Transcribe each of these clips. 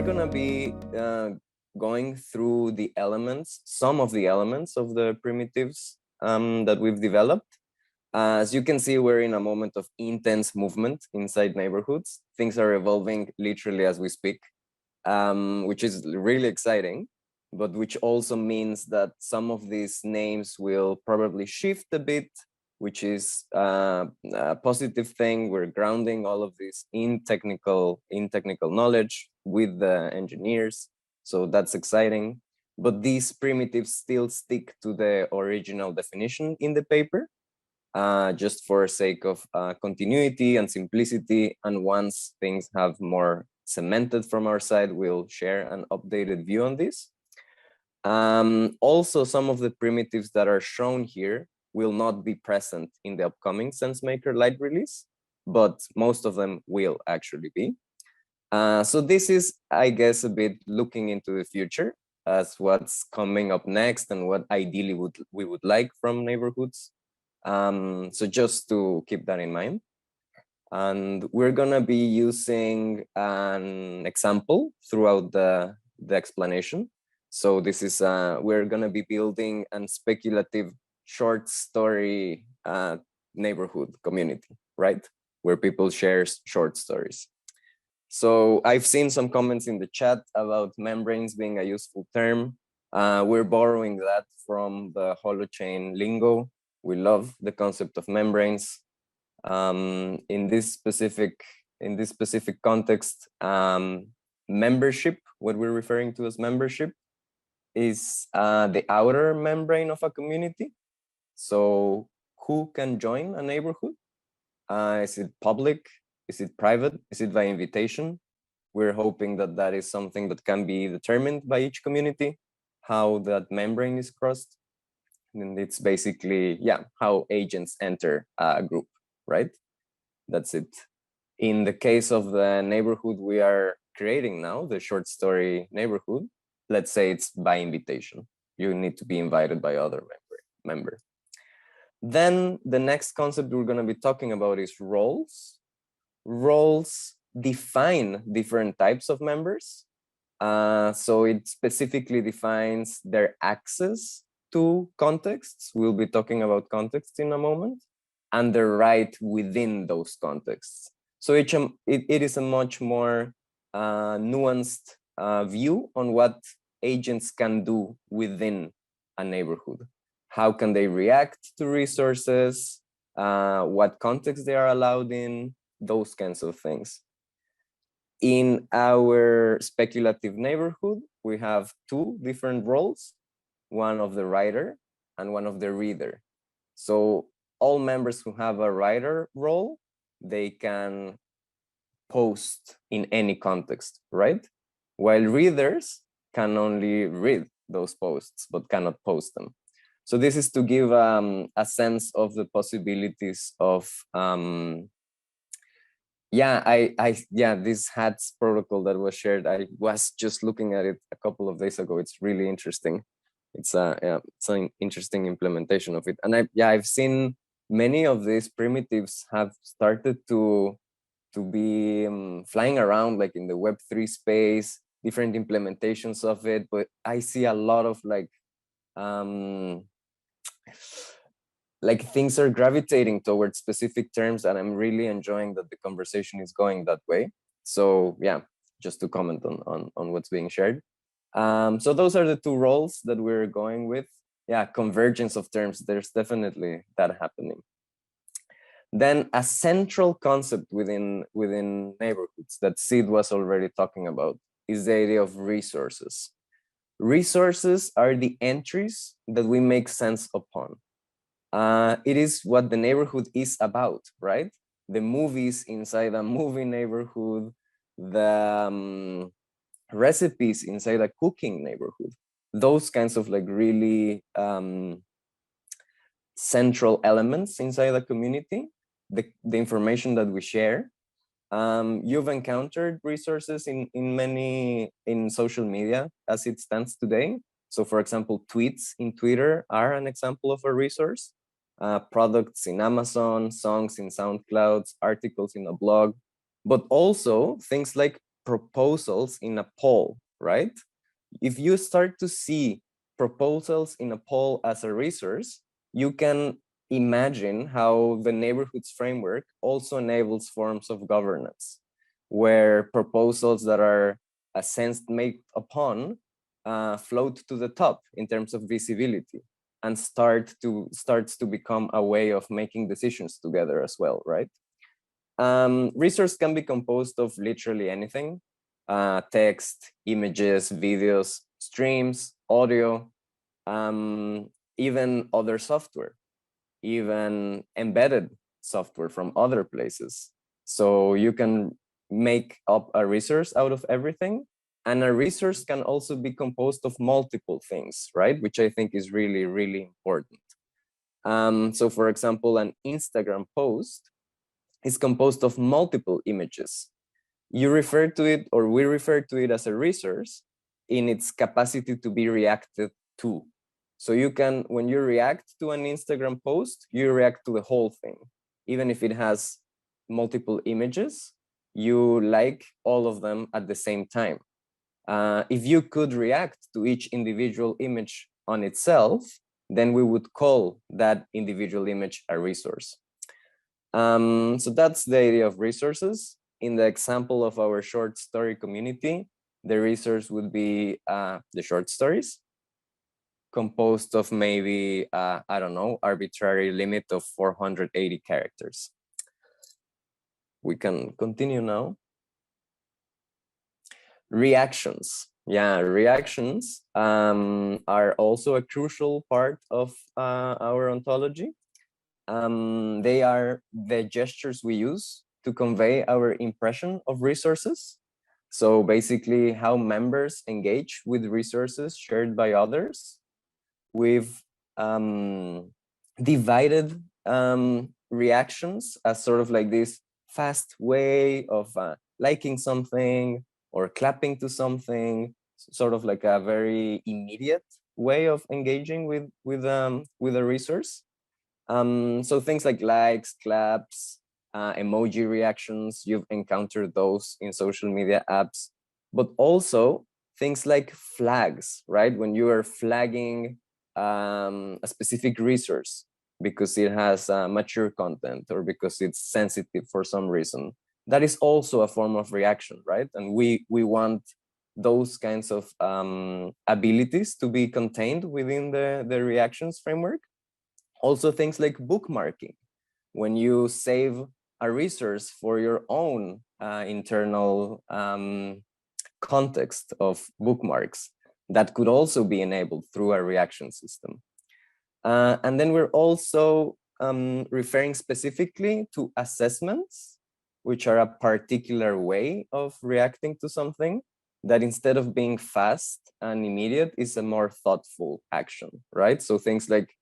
gonna be going through the elements, some of the elements of the primitives that we've developed. As you can see, we're in a moment of intense movement inside neighborhoods. Things are evolving literally as we speak, which is really exciting, but which also means that some of these names will probably shift a bit, which is a positive thing. We're grounding all of this in technical knowledge with the engineers. So that's exciting. But these primitives still stick to the original definition in the paper, just for sake of continuity and simplicity. And once things have more cemented from our side, we'll share an updated view on this. Also, some of the primitives that are shown here will not be present in the upcoming SenseMaker Lite release, but most of them will actually be. So this is, I guess, a bit looking into the future as what's coming up next and what ideally we would like from neighborhoods. So just to keep that in mind. And we're gonna be using an example throughout the explanation. So this is, we're gonna be building a speculative short story neighborhood community, right? Where people share short stories. So I've seen some comments in the chat about membranes being a useful term. We're borrowing that from the holochain lingo. We love the concept of membranes. In this specific context, membership, what we're referring to as membership, is the outer membrane of a community. So who can join a neighborhood? Is it public? Is it private? Is it by invitation? We're hoping that that is something that can be determined by each community, how that membrane is crossed. And it's basically, yeah, how agents enter a group, right? That's it. In the case of the neighborhood we are creating now, the short story neighborhood, let's say it's by invitation. You need to be invited by other member. Then the next concept we're going to be talking about is roles. Roles define different types of members. So it specifically defines their access to contexts. We'll be talking about contexts in a moment, and their right within those contexts. So it is a much more nuanced view on what agents can do within a neighborhood. How can they react to resources, what context they are allowed in, those kinds of things. In our speculative neighborhood, we have two different roles, one of the writer and one of the reader. So all members who have a writer role, they can post in any context, right? While readers can only read those posts, but cannot post them. So this is to give a sense of the possibilities of, this HATS protocol that was shared. I was just looking at it a couple of days ago. It's really interesting. It's an interesting implementation of it. And I've seen many of these primitives have started to be flying around, like in the Web3 space, different implementations of it. But I see a lot of things are gravitating towards specific terms, and I'm really enjoying that the conversation is going that way. So yeah, just to comment on what's being shared. So those are the two roles that we're going with. Yeah, convergence of terms, there's definitely that happening. Then a central concept within neighborhoods that Sid was already talking about is the idea of resources. Resources are the entries that we make sense upon. It is what the neighborhood is about, right? The movies inside a movie neighborhood, the recipes inside a cooking neighborhood, those kinds of really central elements inside a community, the information that we share. You've encountered resources in social media as it stands today. So for example, tweets in Twitter are an example of a resource. Products in Amazon, songs in SoundCloud, articles in a blog, but also things like proposals in a poll, right? If you start to see proposals in a poll as a resource, you can imagine how the neighborhoods framework also enables forms of governance, where proposals that are sensed made upon float to the top in terms of visibility and starts to become a way of making decisions together as well, right? Resource can be composed of literally anything, text, images, videos, streams, audio, even other software, even embedded software from other places. So you can make up a resource out of everything. And a resource can also be composed of multiple things, right? Which I think is really, really important. So for example, an Instagram post is composed of multiple images. You refer to it, or we refer to it, as a resource in its capacity to be reacted to. So you can, when you react to an Instagram post, you react to the whole thing. Even if it has multiple images, you like all of them at the same time. If you could react to each individual image on itself, then we would call that individual image a resource. So that's the idea of resources. In the example of our short story community, the resource would be the short stories, composed of maybe, I don't know, arbitrary limit of 480 characters. We can continue now. Reactions. Yeah, reactions are also a crucial part of our ontology. They are the gestures we use to convey our impression of resources. So basically how members engage with resources shared by others. We've divided reactions as sort of like this fast way of liking something or clapping to something, sort of like a very immediate way of engaging with a resource. So things like likes, claps, emoji reactions, you've encountered those in social media apps, but also things like flags, right? When you are flagging a specific resource because it has mature content or because it's sensitive for some reason, that is also a form of reaction, right? And we want those kinds of abilities to be contained within the reactions framework. Also things like bookmarking. When you save a resource for your own internal context of bookmarks, that could also be enabled through a reaction system. And then we're also referring specifically to assessments, which are a particular way of reacting to something that, instead of being fast and immediate, is a more thoughtful action, right? So things like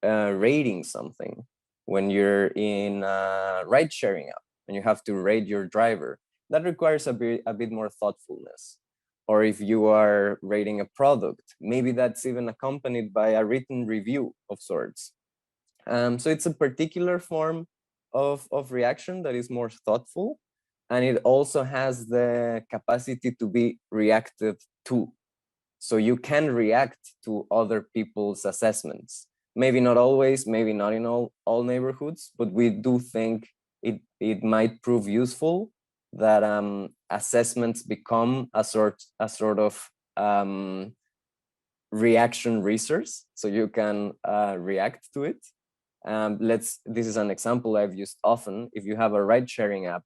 rating something. When you're in a ride sharing app and you have to rate your driver, that requires a bit more thoughtfulness. Or if you are rating a product, maybe that's even accompanied by a written review of sorts. So it's a particular form of reaction that is more thoughtful, and it also has the capacity to be reacted to. So you can react to other people's assessments. Maybe not always, maybe not in all neighborhoods, but we do think it might prove useful that assessments become a sort of reaction resource, so you can react to it. This is an example I've used often. If you have a ride sharing app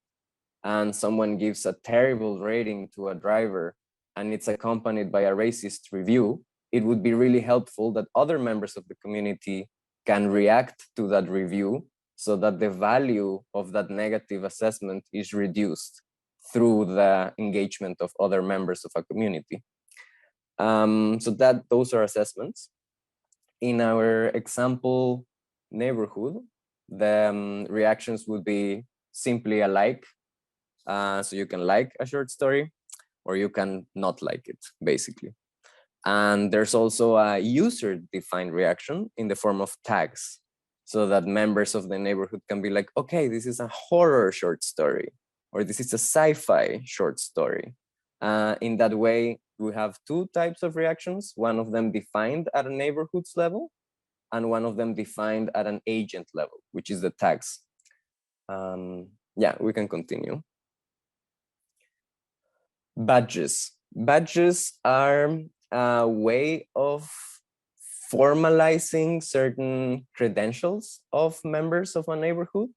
and someone gives a terrible rating to a driver and it's accompanied by a racist review, it would be really helpful that other members of the community can react to that review so that the value of that negative assessment is reduced through the engagement of other members of a community. So those are assessments. In our example neighborhood, the reactions would be simply a like. So you can like a short story, or you can not like it, basically. And there's also a user-defined reaction in the form of tags, so that members of the neighborhood can be like, okay, this is a horror short story. or this is a sci-fi short story. In that way, we have two types of reactions, one of them defined at a neighborhoods level, and one of them defined at an agent level, which is the tags. Yeah, we can continue. Badges. Badges are a way of formalizing certain credentials of members of a neighborhood.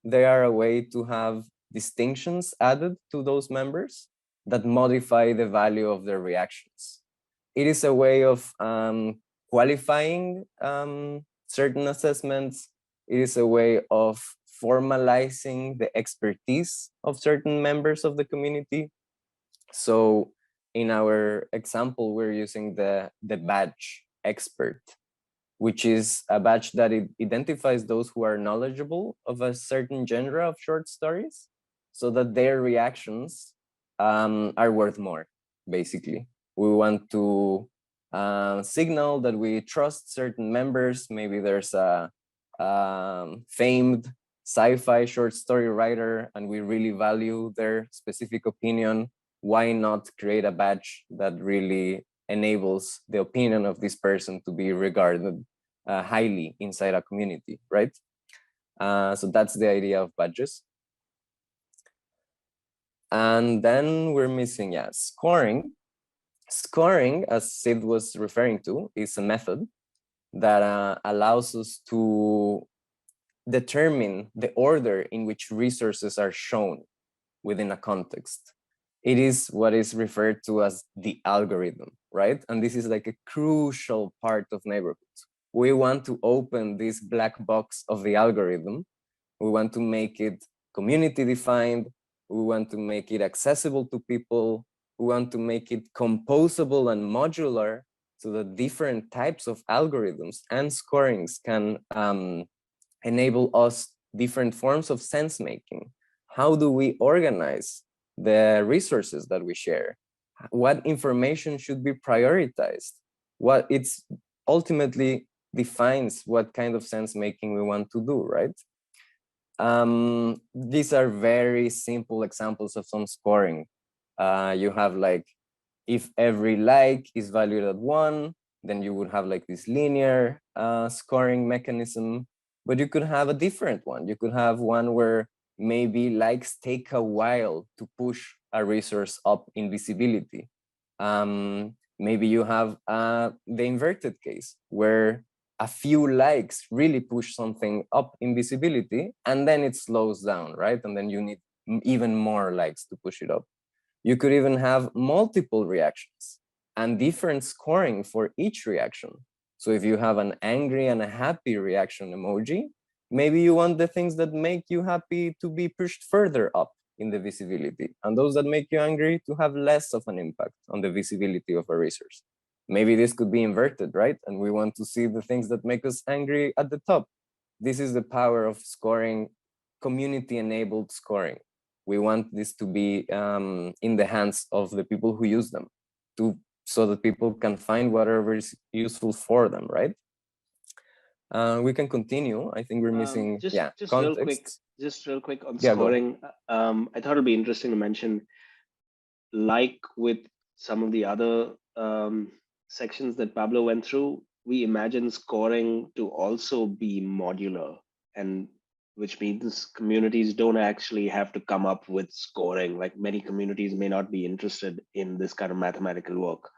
They are a way to have distinctions added to those members that modify the value of their reactions. It is a way of qualifying certain assessments. It is a way of formalizing the expertise of certain members of the community. So in our example, we're using the badge expert, which is a badge that it identifies those who are knowledgeable of a certain genre of short stories, so that their reactions are worth more, basically. We want to signal that we trust certain members. Maybe there's a famed sci-fi short story writer and we really value their specific opinion. Why not create a badge that really enables the opinion of this person to be regarded highly inside a community, right? So that's the idea of badges. And then we're missing, yeah, scoring. Scoring, as Sid was referring to, is a method that allows us to determine the order in which resources are shown within a context. It is what is referred to as the algorithm, right? And this is like a crucial part of neighborhoods. We want to open this black box of the algorithm. We want to make it community defined. We want to make it accessible to people. We want to make it composable and modular so that different types of algorithms and scorings can enable us different forms of sense making. How do we organize the resources that we share? What information should be prioritized? What it's ultimately defines what kind of sense making we want to do, right? These are very simple examples of some scoring. You have like, if every like is valued at 1, then you would have like this linear scoring mechanism. But you could have a different one. You could have one where maybe likes take a while to push a resource up in visibility. Maybe you have the inverted case where a few likes really push something up in visibility and then it slows down, right? And then you need even more likes to push it up. You could even have multiple reactions and different scoring for each reaction. So if you have an angry and a happy reaction emoji, maybe you want the things that make you happy to be pushed further up in the visibility, and those that make you angry to have less of an impact on the visibility of a resource. Maybe this could be inverted, right? And we want to see the things that make us angry at the top. This is the power of scoring, community-enabled scoring. We want this to be in the hands of the people who use them, so that people can find whatever is useful for them, right? We can continue. I think we're missing, just context. real quick on scoring. I thought it'd be interesting to mention, like with some of the other sections that Pablo went through, we imagine scoring to also be modular, and which means communities don't actually have to come up with scoring. Like many communities may not be interested in this kind of mathematical work.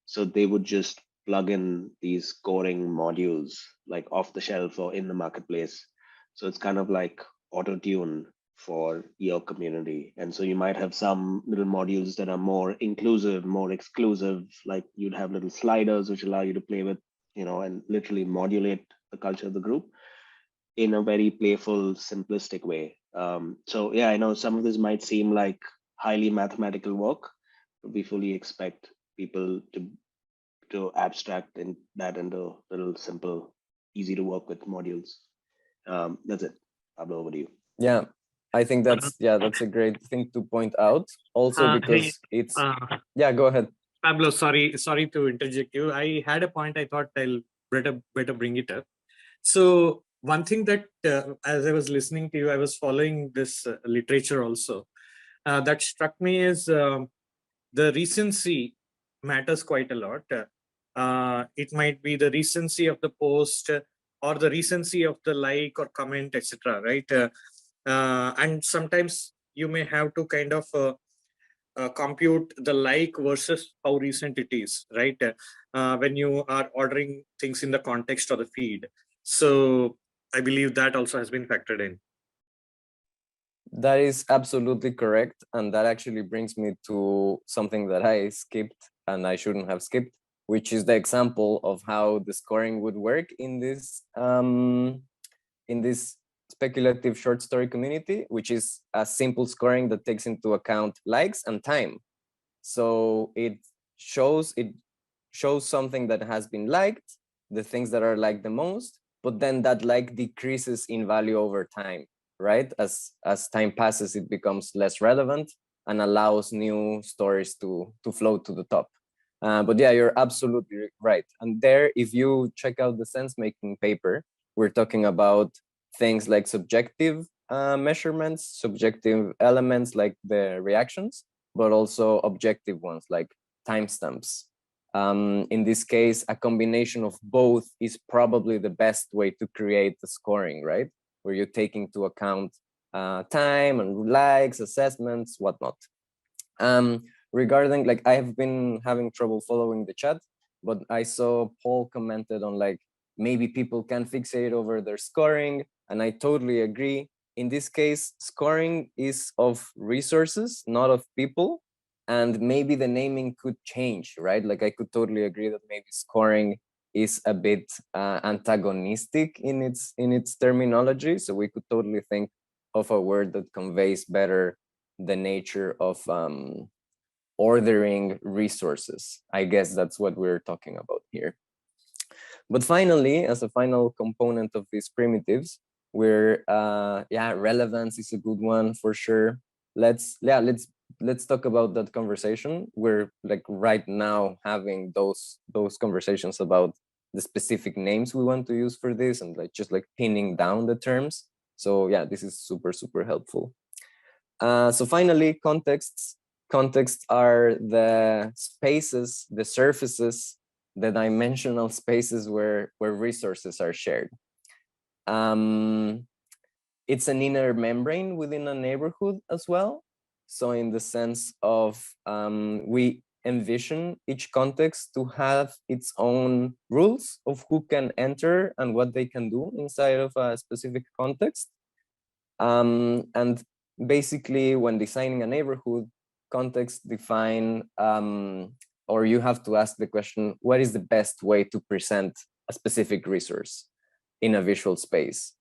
So they would just plug in these scoring modules like off the shelf or in the marketplace. So it's kind of like auto tune for your community. And so you might have some little modules that are more inclusive, more exclusive, like you'd have little sliders which allow you to play with, and literally modulate the culture of the group in a very playful, simplistic way. So yeah, I know some of this might seem like highly mathematical work, but we fully expect people to abstract that into little simple, easy to work with modules. That's it. Pablo, over to you. Yeah, I think that's a great thing to point out. Also because it's go ahead. Pablo, sorry to interject you. I had a point I thought I'll better bring it up. So one thing that as I was listening to you, I was following this literature also. That struck me is the recency matters quite a lot. It might be the recency of the post or the recency of the like or comment, etc. Right? And sometimes you may have to kind of compute the like versus how recent it is, right? When you are ordering things in the context of the feed. So I believe that also has been factored in. That is absolutely correct. And that actually brings me to something that I skipped and I shouldn't have skipped, which is the example of how the scoring would work in this speculative short story community, which is a simple scoring that takes into account likes and time. So it shows something that has been liked, the things that are liked the most, but then that like decreases in value over time, right? As time passes, it becomes less relevant and allows new stories to float to the top. But yeah, you're absolutely right. And there, if you check out the sense-making paper, we're talking about things like subjective measurements, subjective elements like the reactions, but also objective ones like timestamps. In this case, a combination of both is probably the best way to create the scoring, right? Where you take into account time and likes, assessments, whatnot. Regarding, like, I have been having trouble following the chat, but I saw Paul commented on like, maybe people can fixate over their scoring, and I totally agree. In this case, scoring is of resources, not of people, and maybe the naming could change, right? Like I could totally agree that maybe scoring is a bit antagonistic in its terminology, so we could totally think of a word that conveys better the nature of ordering resources. I guess that's what we're talking about here. But finally, as a final component of these primitives, we're yeah, relevance is a good one for sure. Let's talk about that conversation. We're like right now having those conversations about the specific names we want to use for this and like just like pinning down the terms. So yeah, this is super helpful. So finally, contexts. Contexts are the spaces, the surfaces, the dimensional spaces where resources are shared. It's an inner membrane within a neighborhood as well. So in the sense of we envision each context to have its own rules of who can enter and what they can do inside of a specific context. And basically, when designing a neighborhood, context define, or you have to ask the question, what is the best way to present a specific resource in a visual space?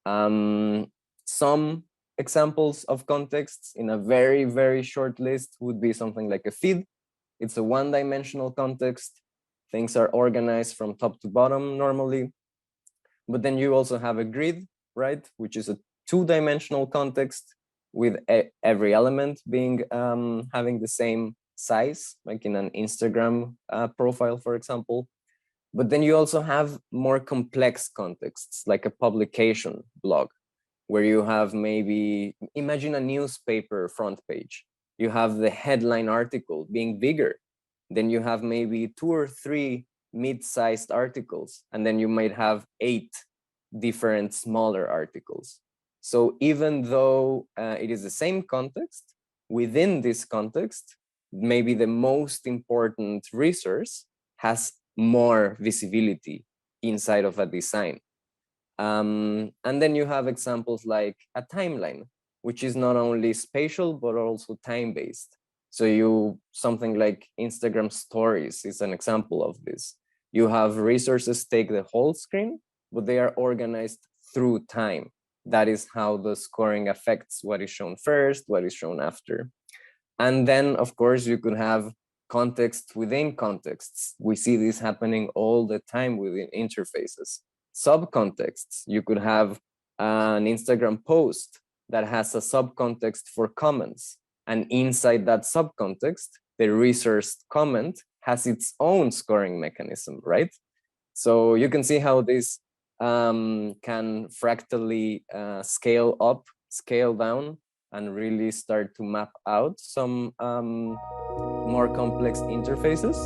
Some examples of contexts in a very short list would be something like a feed. It's a one-dimensional context. Things are organized from top to bottom normally. But then you also have a grid, right? Which is a two-dimensional context with every element being having the same size, like in an Instagram profile, for example. But then you also have more complex contexts, like a publication blog, where you have maybe, imagine a newspaper front page. You have the headline article being bigger. Then you have maybe 2 or 3 mid-sized articles, and then you might have 8 different smaller articles. So even though it is the same context, within this context, maybe the most important resource has more visibility inside of a design. And then you have examples like a timeline, which is not only spatial, but also time-based. So something like Instagram stories is an example of this. You have resources take the whole screen, but they are organized through time. That is how the scoring affects what is shown first, what is shown after. And then, of course, you could have context within contexts. We see this happening all the time within interfaces. Subcontexts. You could have an Instagram post that has a subcontext for comments. And inside that subcontext, the resourced comment has its own scoring mechanism, right? So you can see how this can fractally scale up, scale down, and really start to map out some more complex interfaces.